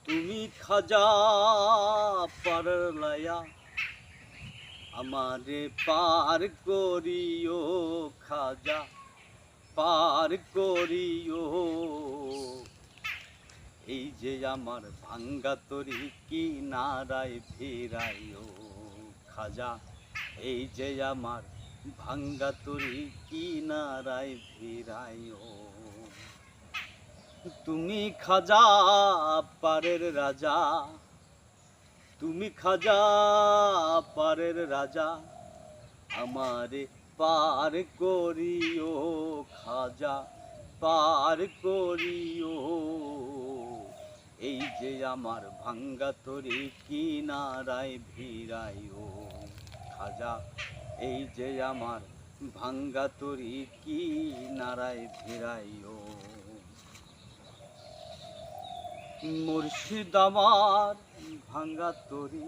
তুমি খাজা পারলায়া আমারে পার করিও, খাজা পার করিও। এই যে আমার ভাঙ্গা তরি কিনারায় ফিরাইও, খাজা এই যে আমার ভাঙ্গা তরি কিনারায় ফিরাইও। তুমি খাজা পারের রাজা, তুমি খাজা পারের রাজা, আমারে পার করিও, খাজা পার করিও। এই যে আমার ভাঙ্গা তরি কিনারায় ভিড়াইও, খাজা এই যে আমার ভাঙ্গা তরি কিনারায় ভিড়াইও। মুর্শিদ আমার ভাঙ্গা তরি